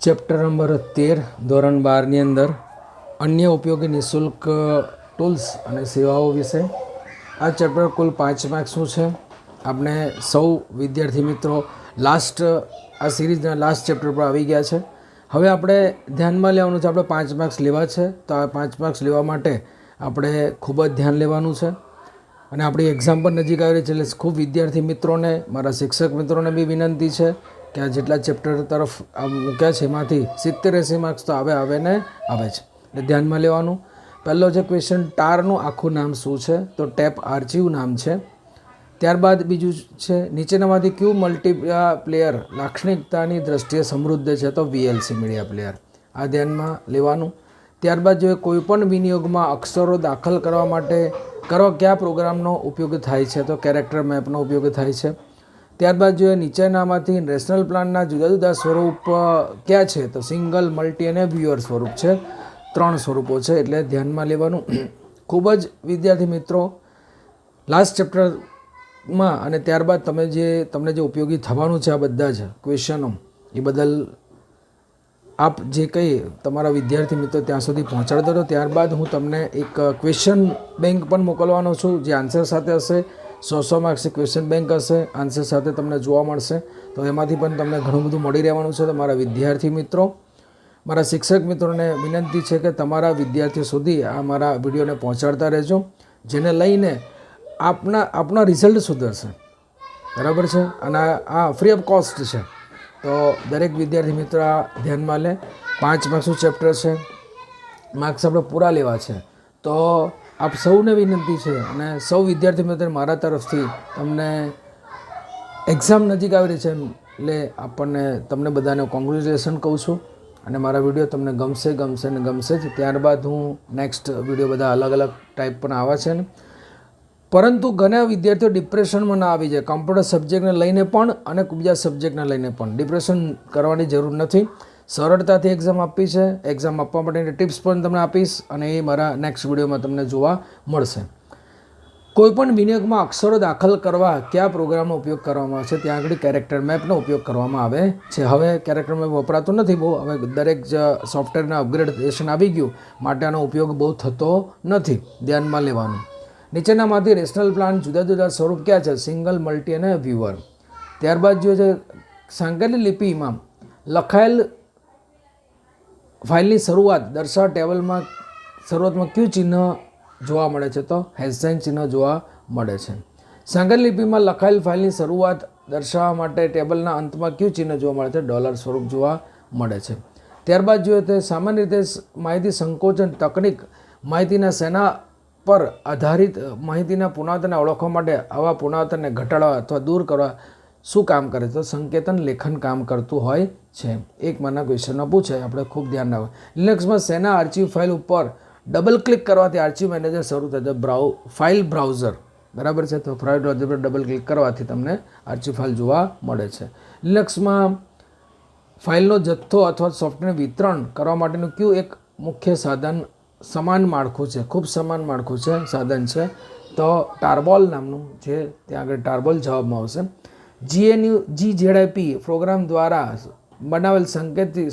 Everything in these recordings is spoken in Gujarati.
ચેપ્ટર નંબર 13 ધોરણ 12ની અંદર અન્ય ઉપયોગી નિઃશુલ્ક ટૂલ્સ અને સેવાઓ વિશે આ ચેપ્ટર કુલ 5 માર્ક્સનું છે. આપણે સૌ વિદ્યાર્થી મિત્રો આ સિરીઝના લાસ્ટ ચેપ્ટર પર આવી ગયા છે. હવે આપણે ધ્યાનમાં લેવાનું છે, આપણે 5 માર્ક્સ લેવા છે. તો આ 5 માર્ક્સ લેવા માટે આપણે ખૂબ જ ધ્યાન લેવાનું છે અને આપણી એક્ઝામ પણ નજીક આવી રહી છે. એટલે ખૂબ વિદ્યાર્થી મિત્રોને, મારા શિક્ષક મિત્રોને બી વિનંતી છે કે આ જેટલા ચેપ્ટર તરફ મૂક્યા છે એમાંથી 70-80 માર્ક્સ તો આવે છે. એટલે ધ્યાનમાં લેવાનું. પહેલો છે ક્વેશ્ચન, ટારનું આખું નામ શું છે? તો ટેપ આર્ચિવ નામ છે. ત્યારબાદ બીજું છે, નીચેનામાંથી કયું મલ્ટીપ્લેયર લાક્ષણિકતાની દ્રષ્ટિએ સમૃદ્ધ છે? તો VLC મીડિયા પ્લેયર. આ ધ્યાનમાં લેવાનું. ત્યારબાદ જો કોઈપણ વિનિયોગમાં અક્ષરો દાખલ કરવા માટે કયા પ્રોગ્રામનો ઉપયોગ થાય છે? તો કેરેક્ટર મેપનો ઉપયોગ થાય છે. ત્યારબાદ જોઈએ નીચેનામાંથી રેશનલ પ્લાનના જુદા જુદા સ્વરૂપ ક્યાં છે? તો સિંગલ, મલ્ટી અને વ્યુઅર સ્વરૂપ છે. 3 સ્વરૂપો છે, એટલે ધ્યાનમાં લેવાનું. ખૂબ જ વિદ્યાર્થી મિત્રો લાસ્ટ ચેપ્ટરમાં અને ત્યારબાદ તમને જે ઉપયોગી થવાનું છે આ બધા જ ક્વેશ્ચનો, એ બદલ આપ જે કંઈ તમારા વિદ્યાર્થી મિત્રો ત્યાં સુધી પહોંચાડતો હતો. ત્યારબાદ હું તમને એક ક્વેશ્ચન બેંક પણ મોકલવાનો છું, જે આન્સર સાથે હશે. 100 માર્ક્સની ક્વેશ્ચન બેંક હશે, આન્સર સાથે તમને જોવા મળશે. તો એમાંથી પણ તમને ઘણું બધું મળી રહેવાનું છે. તો મારા વિદ્યાર્થી મિત્રો, મારા શિક્ષક મિત્રોને વિનંતી છે કે તમારા વિદ્યાર્થીઓ સુધી આ મારા વિડીયોને પહોંચાડતા રહેજો, જેને લઈને આપના રિઝલ્ટ સુધરશે. બરાબર છે? અને આ ફ્રી ઓફ કોસ્ટ છે. તો દરેક વિદ્યાર્થી મિત્ર આ ધ્યાનમાં લે. 5 માર્ક્સનું ચેપ્ટર છે, માર્ક્સ આપણે પૂરા લેવા છે. તો આપ સૌને વિનંતી છે અને સૌ વિદ્યાર્થી મિત્રો મારા તરફથી તમને એક્ઝામ નજીક આવી રહી છે એટલે તમને બધાને કોંગ્રેચ્યુલેશન કહું છું. અને મારા વિડીયો તમને ગમશે જ. ત્યારબાદ હું નેક્સ્ટ વિડીયો બધા અલગ અલગ ટાઈપ પણ આવે છે ને. પરંતુ ઘણા વિદ્યાર્થીઓ ડિપ્રેશનમાં ના આવી જાય. કમ્પ્યુટર સબ્જેક્ટને લઈને પણ અને બીજા સબ્જેક્ટને લઈને પણ ડિપ્રેશન કરવાની જરૂર નથી. સરળતાથી એક્ઝામ આપવી છે. એક્ઝામ આપવા માટેની ટિપ્સ પણ તમને આપીશ અને એ મારા નેક્સ્ટ વિડીયોમાં તમને જોવા મળશે. કોઈપણ વિનિયોગમાં અક્ષરો દાખલ કરવા કયા પ્રોગ્રામનો ઉપયોગ કરવામાં આવે છે? ત્યાં આગળ કેરેક્ટર મેપનો ઉપયોગ કરવામાં આવે છે. હવે કેરેક્ટર મેપ વપરાતો નથી બહુ. હવે દરેક સોફ્ટવેરના અપગ્રેડેશન આવી ગયું માટે આનો ઉપયોગ બહુ થતો નથી. ધ્યાનમાં લેવાનું. નીચેનામાંથી રેશનલ પ્લાન જુદા જુદા સ્વરૂપ ક્યાં છે? સિંગલ, મલ્ટી અને વ્યુઅર. ત્યારબાદ જો છે સાંકેતિક લિપિમાં લખાયેલ ફાઇલની શરૂઆત દર્શાવવા ટેબલમાં શરૂઆતમાં કયું ચિહ્ન જોવા મળે છે? તો હેશસાઇન ચિહ્ન જોવા મળે છે. સાંકેતિક લિપિમાં લખાયેલ ફાઇલની શરૂઆત દર્શાવવા માટે ટેબલના અંતમાં કયું ચિહ્ન જોવા મળે છે? ડોલર સ્વરૂપ જોવા મળે છે. ત્યારબાદ જોઈએ તો સામાન્ય રીતે માહિતી સંકોચન તકનીક માહિતીના સેના પર આધારિત માહિતીના પુનરાવર્તનને ઓળખવા માટે આવા પુનરાવર્તનને ઘટાડવા અથવા દૂર કરવા શું કામ કરે? તો સંકેતન લેખન કામ કરતું હોય છે. એક માના ક્વેશ્ચનનો પૂછાય, આપણે ખૂબ ધ્યાન રાખવું. લિનક્સમાં સેના આર્ચિવ ફાઇલ ઉપર ડબલ ક્લિક કરવાથી આર્ચિવ મેનેજર શરૂ થાય છે. ફાઇલ બ્રાઉઝર, બરાબર છે? તો ફાઇલ બ્રાઉઝર પર ડબલ ક્લિક કરવાથી તમને આર્ચિવ ફાઇલ જોવા મળે છે. લિનક્સમાં ફાઇલનો જથ્થો અથવા સોફ્ટવેર વિતરણ કરવા માટેનું કયું એક મુખ્ય સાધન સમાન માળખું છે? ખૂબ સમાન માળખું છે, સાધન છે. તો ટારબોલ નામનું છે. ત્યાં આગળ ટારબોલ જવાબમાં આવશે. GNU પ્રોગ્રામ દ્વારા બનાવેલ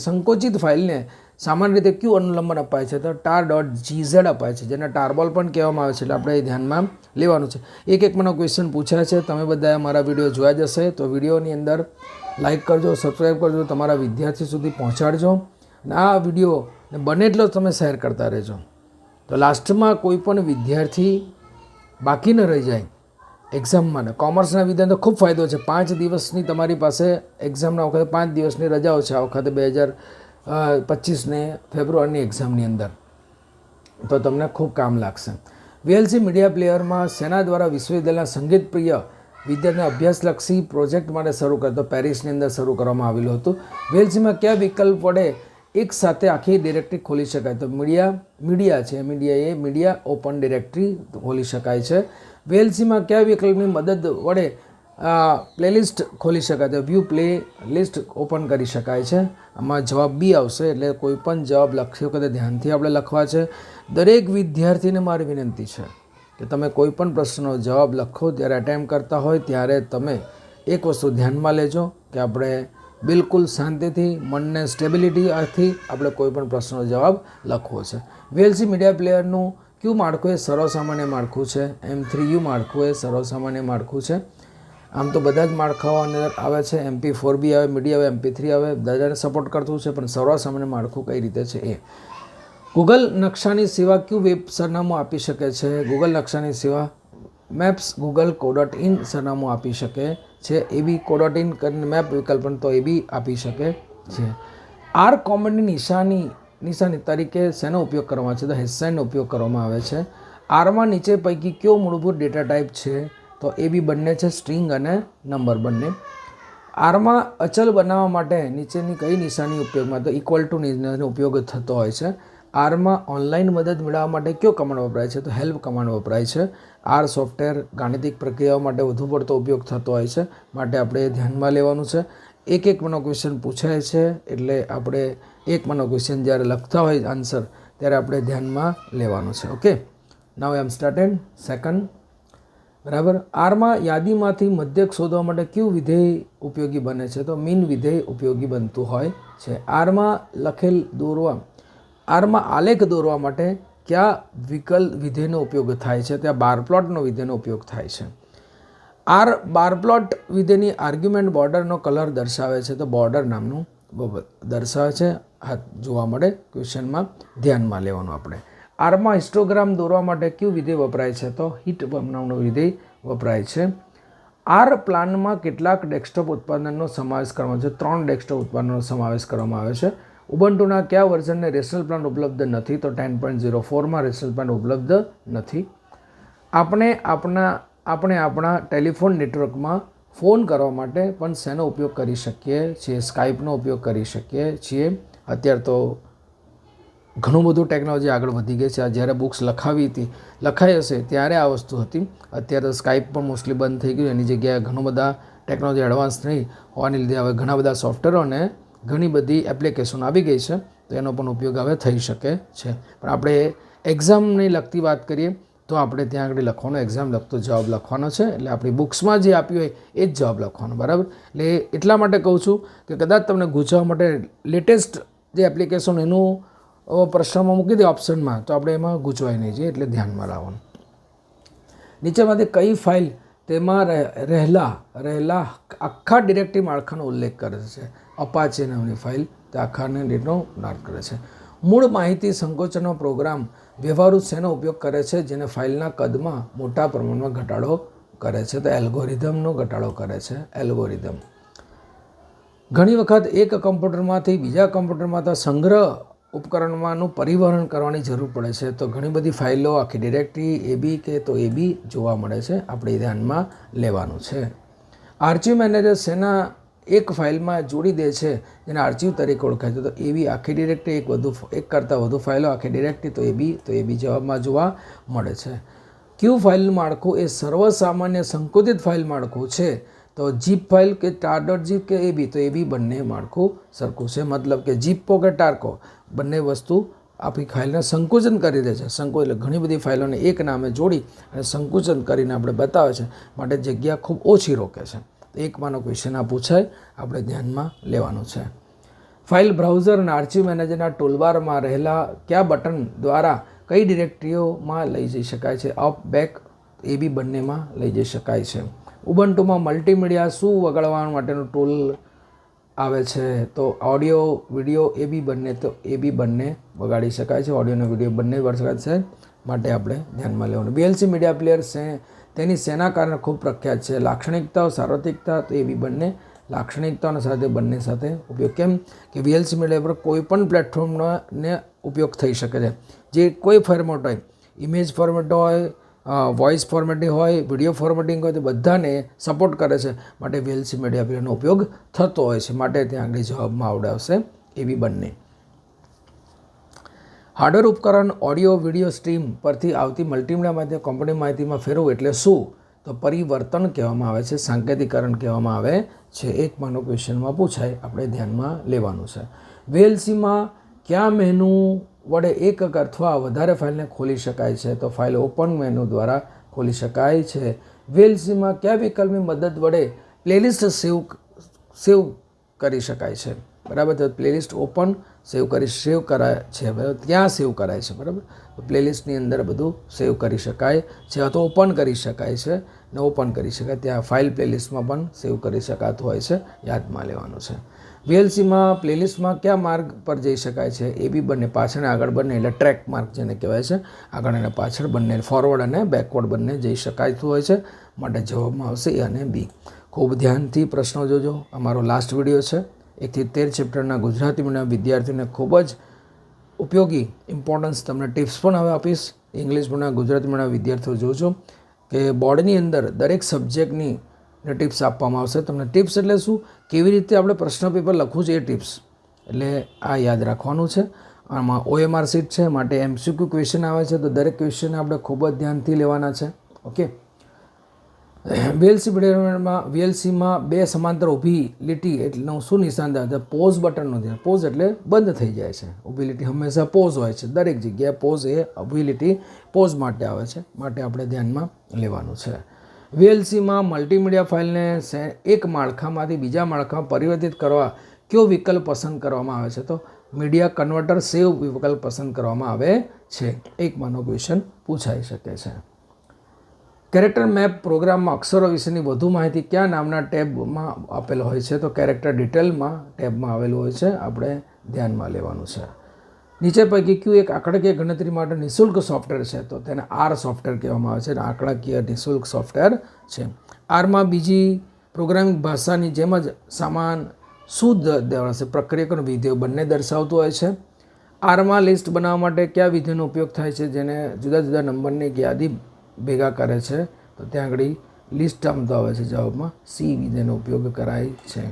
સંકોચિત ફાઇલને સામાન્ય રીતે કયું અનુલંબન અપાય છે? તો tar.gz અપાય છે, જેને ટારબોલ પણ કહેવામાં આવે છે. એટલે આપણે એ ધ્યાનમાં લેવાનું છે. એક મને ક્વેશ્ચન પૂછાય છે. તમે બધા મારા વિડીયો જોયા જશે તો વિડીયોની અંદર લાઇક કરજો, સબસ્ક્રાઈબ કરજો, તમારા વિદ્યાર્થી સુધી પહોંચાડજો અને આ વિડીયો બને એટલો તમે શેર કરતા રહેજો. તો લાસ્ટમાં કોઈ પણ વિદ્યાર્થી બાકી ન રહી જાય એક્ઝામમાં. કોમર્સના વિદ્યાર્થીઓ ખૂબ ફાયદો છે. 5 દિવસની તમારી પાસે એક્ઝામના વખતે 5 દિવસની રજાઓ છે આ વખતે 2025 ફેબ્રુઆરીની એક્ઝામની અંદર. તો તમને ખૂબ કામ લાગશે. VLC મીડિયા પ્લેયરમાં સેના દ્વારા વિશ્વવિદ્યાલયના સંગીતપ્રિય વિદ્યાર્થીને અભ્યાસલક્ષી પ્રોજેક્ટ માટે શરૂ કરતો પેરિસની અંદર શરૂ કરવામાં આવેલું હતું. VLCમાં કયા વિકલ્પ વડે એક સાથે આખી ડિરેક્ટરી ખોલી શકાય? તો મીડિયા ઓપન ડિરેક્ટરી ખોલી શકાય છે. VLCમાં કયા વિકલ્પની મદદ વડે પ્લેલિસ્ટ ખોલી શકાય? તો વ્યૂ પ્લે લિસ્ટ ઓપન કરી શકાય છે. આમાં જવાબ બી આવશે. એટલે કોઈ પણ જવાબ લખતી વખતે ધ્યાનથી આપણે લખવા છે. દરેક વિદ્યાર્થીને મારી વિનંતી છે કે તમે કોઈ પણ પ્રશ્નનો જવાબ લખો ત્યારે અટેમ્પ્ટ કરતા હોય ત્યારે તમે એક વસ્તુ ધ્યાનમાં લેજો કે આપણે બિલકુલ શાંતિથી મનને સ્ટેબિલિટીથી આપણે કોઈ પણ પ્રશ્નનો જવાબ લખવો છે. VLC મીડિયા પ્લેયરનું ક્યુ માળખું એ સર્વસામાન્ય માળખું છે. M3U માળખું એ સર્વસામાન્ય માળખું છે. આમ તો બધા જ માળખાઓ અંદર આવે છે. MP4B આવે, મીડિયા આવે, MP3 આવે, બધાને સપોર્ટ કરતું છે, પણ સર્વસામાન્ય માળખું કઈ રીતે છે એ. ગૂગલ નકશાની સેવા ક્યુ વેબ સરનામું આપી શકે છે? ગૂગલ નકશાની સેવા maps.google.co.in સરનામું આપી શકે છે. એ બી co.in કરીને મેપ વિકલ્પ તો એ બી આપી શકે છે. આર કોમનની નિશાની તરીકે શેનો ઉપયોગ કરવામાં આવે છે? તો હેશસાઇનનો ઉપયોગ કરવામાં આવે છે. આરમાં નીચે પૈકી કયો મૂળભૂત ડેટા ટાઈપ છે? તો એ બી બંને છે, સ્ટ્રિંગ અને નંબર બંને. આરમાં અચલ બનાવવા માટે નીચેની કઈ નિશાની ઉપયોગમાં? તો ઇક્વલ ટુ નિશાનીનો ઉપયોગ થતો હોય છે. આરમાં ઓનલાઈન મદદ મેળવવા માટે કયો કમાન્ડ વપરાય છે? તો હેલ્પ કમાન્ડ વપરાય છે. આર સોફ્ટવેર ગાણિતિક પ્રક્રિયાઓ માટે વધુ પડતો ઉપયોગ થતો હોય છે, માટે આપણે ધ્યાનમાં લેવાનું છે. એક મનો ક્વેશ્ચન પૂછાય છે, એટલે આપણે એક મનો ક્વેશ્ચન જ્યારે લખતા હોય આન્સર ત્યારે આપણે ધ્યાનમાં લેવાનું છે. ઓકે, નાઉ આઈ એમ સ્ટાર્ટેડ સેકન્ડ. બરાબર. આરમાં યાદીમાંથી મધ્યક શોધવા માટે કયું વિધેય ઉપયોગી બને છે? તો મીન વિધેય ઉપયોગી બનતું હોય છે. આરમાં આલેખ દોરવા માટે કયા વિધેયનો ઉપયોગ થાય છે? ત્યાં બાર પ્લોટનો વિધેયનો ઉપયોગ થાય છે. બાર પ્લોટ વિધેયની આર્ગ્યુમેન્ટ બોર્ડરનો કલર દર્શાવે છે. તો બોર્ડર નામનું દર્શાવે છે. હા, જોવા મળે ક્વેશ્ચનમાં, ધ્યાનમાં લેવાનું આપણે. આરમાં હિસ્ટોગ્રામ દોરવા માટે કયું વિધેય વપરાય છે? તો હિટ નામનું વિધેય વપરાય છે. આર પ્લાનમાં કેટલાક ડેસ્કટોપ ઉત્પાદનનો સમાવેશ કરવામાં છે? 3 ડેસ્કટોપ ઉત્પાદનનો સમાવેશ કરવામાં આવે છે. ઉબુન્ટુના કયા વર્ઝનને રેશનલ પ્લાન ઉપલબ્ધ નથી? તો 10.04માં રેશનલ પ્લાન ઉપલબ્ધ નથી. આપણે આપણા ટેલિફોન નેટવર્કમાં ફોન કરવા માટે પણ શેનો ઉપયોગ કરી શકીએ છીએ? સ્કાઇપનો ઉપયોગ કરી શકીએ છીએ. અત્યારે તો ઘણું બધું ટેકનોલોજી આગળ વધી ગઈ છે. જ્યારે બુક્સ લખાઈ હશે ત્યારે આ વસ્તુ હતી. અત્યારે તો સ્કાઇપ પણ મોસ્ટલી બંધ થઈ ગયું. એની જગ્યાએ ઘણું બધા ટેકનોલોજી એડવાન્સ નહીં હોવાને લીધે હવે ઘણા બધા સોફ્ટવેરો અને ઘણી બધી એપ્લિકેશન આવી ગઈ છે, તો એનો પણ ઉપયોગ હવે થઈ શકે છે. પણ આપણે એક્ઝામની લગતી વાત કરીએ તો આપણે ત્યાં આગળ લખવાનો, એક્ઝામ લગતો જવાબ લખવાનો છે. એટલે આપણી બુક્સમાં જે આપ્યું હોય એ જ જવાબ લખવાનો. બરાબર. એટલે એટલા માટે કહું છું કે કદાચ તમને ગુંચવવા માટે લેટેસ્ટ જે એપ્લિકેશન એનું પ્રશ્નમાં મૂકી દે ઓપ્શનમાં, તો આપણે એમાં ગૂંચવાય નહીં જઈએ, એટલે ધ્યાનમાં લાવવાનું. નીચેમાંથી કઈ ફાઇલ તેમાં રહેલા આખા ડિરેક્ટરી માળખાનો ઉલ્લેખ કરે છે? અપાચે નામની ફાઇલ તે આખાને ડેટાનો ઉલ્લેખ કરે છે. મૂળ માહિતી સંકોચનનો પ્રોગ્રામ વ્યવહારુ શેનો ઉપયોગ કરે છે જેને ફાઇલના કદમાં મોટા પ્રમાણમાં ઘટાડો કરે છે? તો એલ્ગોરિધમનો ઘટાડો કરે છે. એલ્ગોરિધમ. ઘણી વખત એક કમ્પ્યુટરમાંથી બીજા કમ્પ્યુટરમાં તો સંગ્રહ ઉપકરણમાંનું પરિવહન કરવાની જરૂર પડે છે. તો ઘણી બધી ફાઇલો આખી ડિરેક્ટરી એબી કે તો એ બી જોવા મળે છે, આપણે ધ્યાનમાં લેવાનું છે. આર્ચિવ મેનેજર શેના એક ફાઇલમાં જોડી દે છે જેને આર્ચિવ તરીકે ઓળખાય છે? તો એબી આખી ડિરેક્ટરી એક કરતાં વધુ ફાઇલો આખી ડિરેક્ટરી તો એ બી જવાબમાં જોવા મળે છે. ક્યુ ફાઇલનું માળખું એ સર્વસામાન્ય સંકોચિત ફાઇલ માળખું છે? તો જીપ ફાઇલ કે tar.zip કે એ બી? તો એ બી બંને માળખું સરખું છે. મતલબ કે જીપો કે ટારકો બંને વસ્તુ આપણી ફાઇલને સંકુચન કરી દે છે. એટલે ઘણી બધી ફાઇલોને એક નામે જોડી અને સંકુચન કરીને આપણે બતાવે છે, માટે જગ્યા ખૂબ ઓછી રોકે છે. એકમાંનો ક્વેશ્ચન આ પૂછાય, આપણે ધ્યાનમાં લેવાનું છે. ફાઇલ બ્રાઉઝર અને આર્ચિવ મેનેજરના ટૂલબારમાં રહેલા કયા બટન દ્વારા કઈ ડિરેક્ટરીઓમાં લઈ જઈ શકાય છે? અપ, બેક એ બી બંનેમાં લઈ જઈ શકાય છે. ઉબુન્ટુમાં મલ્ટીમીડિયા શું વગાડવા માટેનું ટૂલ આવે છે? તો ઓડિયો, વિડીયો એ બી બંને, તો એ બી બંને વગાડી શકાય છે. ઓડિયો અને વિડીયો બંને વગાડી શકાય છે, માટે આપણે ધ્યાનમાં લેવાનું. VLC મીડિયા પ્લેયર તેની શેના કારણે ખૂબ પ્રખ્યાત છે? લાક્ષણિકતાઓ, સાર્વત્રિકતા, તો એ બી બંને લાક્ષણિકતાઓના સાથે બંને સાથે ઉપયોગ. કેમ કે VLC મીડિયા પર કોઈ પણ પ્લેટફોર્મને ઉપયોગ થઈ શકે છે. જે કોઈ ફોર્મેટ હોય, ઇમેજ ફોર્મેટ હોય, વોઇસ ફોર્મેટિંગ હોય, વિડીયો ફોર્મેટિંગ હોય, તો બધાને સપોર્ટ કરે છે, માટે VLC મીડિયા પ્લેયરનો ઉપયોગ થતો હોય છે. માટે ત્યાં આગળ જવાબમાં આવશે એ બી બંને. હાર્ડવેર ઉપકરણ ઓડિયો વિડીયો સ્ટ્રીમ પરથી આવતી મલ્ટીમીડિયા માહિતી કંપની માહિતીમાં ફેરવવું એટલે શું? તો પરિવર્તન કહેવામાં આવે છે, સાંકેતિકરણ કહેવામાં આવે છે. એકમાંનો ક્વેશ્ચનમાં પૂછાય, આપણે ધ્યાનમાં લેવાનું છે. VLCમાં કયા મેનુ વડે એક અથવા વધારે ફાઇલને ખોલી શકાય છે? તો ફાઇલ ઓપન મેનુ દ્વારા ખોલી શકાય છે. VLCમાં કયા વિકલ્પની મદદ વડે પ્લેલિસ્ટ સેવ કરી શકાય છે, બરાબર. તો પ્લેલિસ્ટ ઓપન સેવ કરાય છે, બરાબર, ત્યાં સેવ કરાય છે, બરાબર. તો પ્લેલિસ્ટની અંદર બધું સેવ કરી શકાય છે, અથવા તો ઓપન કરી શકાય છે ને ઓપન કરી શકાય, ત્યાં ફાઇલ પ્લેલિસ્ટમાં પણ સેવ કરી શકાતું હોય છે, યાદમાં લેવાનું છે. VLCમાં પ્લેલિસ્ટમાં કયા માર્ગ પર જઈ શકાય છે? એ બી બંને, પાછળ આગળ બંને, એટલે ટ્રેક માર્ગ જેને કહેવાય છે, આગળ અને પાછળ બંને, ફોરવર્ડ અને બેકવર્ડ બંને જઈ શકાતું હોય છે. માટે જવાબમાં આવશે એ અને બી. ખૂબ ધ્યાનથી પ્રશ્નો જોજો. અમારો લાસ્ટ વિડીયો છે 1 થી 13 ચેપ્ટરના ગુજરાતી મીડિયમ વિદ્યાર્થીઓને ખૂબ જ ઉપયોગી ઇમ્પોર્ટન્સ તમને ટિપ્સ પણ હવે આપીશ. ઇંગ્લિશ મીડિયમ ગુજરાતી મીડિયમ વિદ્યાર્થીઓ જોજો કે બોર્ડની અંદર દરેક સબ્જેક્ટની ટિપ્સ આપવામાં આવશે તમને. ટિપ્સ એટલે શું? કેવી રીતે આપણે પ્રશ્ન પેપર લખવું છે એ ટિપ્સ. એટલે આ યાદ રાખવાનું છે. આમાં OMR સીટ છે, માટે MCQ ક્વેશ્ચન આવે છે, તો દરેક ક્વેશ્ચન આપણે ખૂબ જ ધ્યાનથી લેવાના છે. ઓકે. VLCમાં બે સમાંતર ઊભી લીટી એટલેનું શું નિશાન થાય? પોઝ બટનનું ધ્યાન. પોઝ એટલે બંધ થઈ જાય છે. ઊભી લીટી હંમેશા પોઝ હોય છે, દરેક જગ્યાએ પોઝ એ ઊભી લીટી પોઝ માટે આવે છે, માટે આપણે ધ્યાનમાં લેવાનું છે. VLCમાં મલ્ટીમીડિયા ફાઇલને એક માળખામાંથી બીજા માળખામાં પરિવર્તિત કરવા કયો વિકલ્પ પસંદ કરવામાં આવે છે? તો મીડિયા કન્વર્ટર સેવ વિકલ્પ પસંદ કરવામાં આવે છે. એકમાંનો ક્વેશ્ચન પૂછાઈ શકે છે. કેરેક્ટર મેપ પ્રોગ્રામમાં અક્ષરો વિશેની વધુ માહિતી કયા નામના ટેબમાં આપેલ હોય છે? તો કેરેક્ટર ડિટેલમાં ટેબમાં આવેલું હોય છે, આપણે ધ્યાનમાં લેવાનું છે. નીચે પૈકી કયું એક આંકડાકીય ગણતરી માટે નિઃશુલ્ક સોફ્ટવેર છે? તો તેને R સોફ્ટવેર કહેવામાં આવે છે, અને આંકડાકીય નિઃશુલ્ક સોફ્ટવેર છે. Rમાં બીજી પ્રોગ્રામિંગ ભાષાની જેમ જ સમાન શુદ્ધ પ્રક્રિયક વિધિઓ બંને દર્શાવતું હોય છે. Rમાં લિસ્ટ બનાવવા માટે કયા વિધિનો ઉપયોગ થાય છે, જેને જુદા જુદા નંબરની યાદી ભેગા કરે છે? તો ત્યાં આગળ લિસ્ટ આમતો આવે છે જવાબમાં, C વિધિનો ઉપયોગ કરાય છે.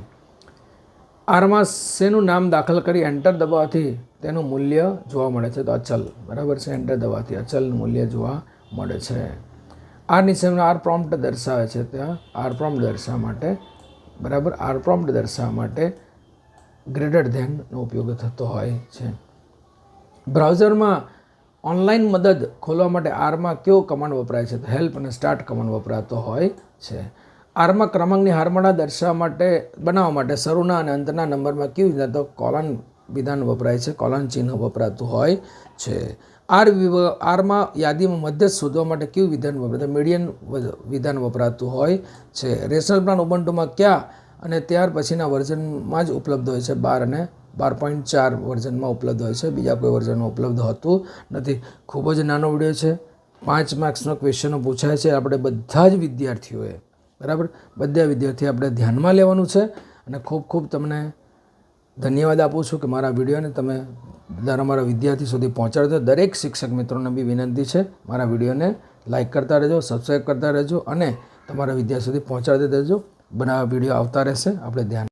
Rમાં શેનું નામ દાખલ કરી એન્ટર દબાવવાથી તેનું મૂલ્ય જોવા મળે છે? તો અચલ, બરાબર છે. એન્ટર દબાવવાથી અચલનું મૂલ્ય જોવા મળે છે. R નિશાનનો R પ્રોમ્પ્ટ દર્શાવે છે, ત્યાં R પ્રોમ્પ્ટ દર્શાવવા માટે, બરાબર, R પ્રોમ્પ્ટ દર્શાવવા માટે ગ્રેટર ધેનનો ઉપયોગ થતો હોય છે. બ્રાઉઝરમાં ઓનલાઈન મદદ ખોલવા માટે Rમાં કયો કમાન્ડ વપરાય છે? તો હેલ્પ અને સ્ટાર્ટ કમાન્ડ વપરાતો હોય છે. Rમાં ક્રમાંકની હારમાળા દર્શાવવા માટે બનાવવા માટે શરૂના અને અંતના નંબરમાં કયું વિધાન? તો કોલન વિધાન વપરાય છે, કોલન ચિહ્ન વપરાતું હોય છે. Rમાં યાદીમાં મધ્ય શોધવા માટે કયું વિધાન વપરાય? મીડિયન વિધાન વપરાતું હોય છે. રેશનલ પ્લાન ઉબુન્ટુમાં કયા અને ત્યાર પછીના વર્ઝનમાં જ ઉપલબ્ધ હોય છે? 12 અને 12.4 વર્ઝનમાં ઉપલબ્ધ હોય છે, બીજા કોઈ વર્ઝનમાં ઉપલબ્ધ હોતું નથી. ખૂબ જ નાનો વિડીયો છે, 5 માર્ક્સનો ક્વેશ્ચનો પૂછાય છે. આપણે બધા જ વિદ્યાર્થીઓએ, બરાબર, બધા વિદ્યાર્થીઓ આપણે ધ્યાનમાં લેવાનું છે. અને ખૂબ ખૂબ તમને ધન્યવાદ આપું છું કે મારા વિડીયોને તમે તમારા વિદ્યાર્થી સુધી પહોંચાડો. દરેક શિક્ષક મિત્રોને બી વિનંતી છે, મારા વિડીયોને લાઇક કરતા રહેજો, સબસ્ક્રાઈબ કરતા રહેજો અને તમારા વિદ્યાર્થી સુધી પહોંચાડતા રહેજો. બનાવવા વિડીયો આવતા રહેશે, આપણે ધ્યાન